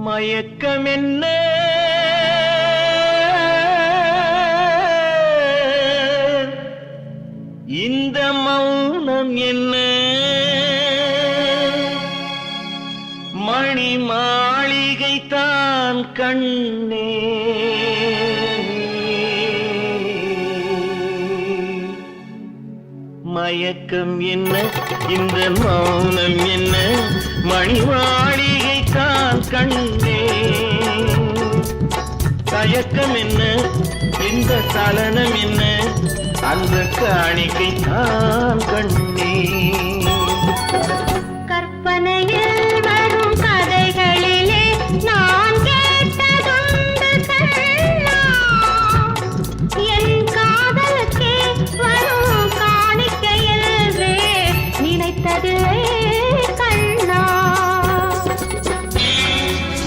மயக்கம் என்ன இந்த மௌனம் என்ன மணி மாளிகை தான் கண்ணே மயக்கம் என்ன இந்த மௌனம் என்ன மணி மாளிகை தான் கண்ணே தயக்கம் என்ன இந்த சலனம் என்ன அந்த காணிக்கை தான் கண்ணே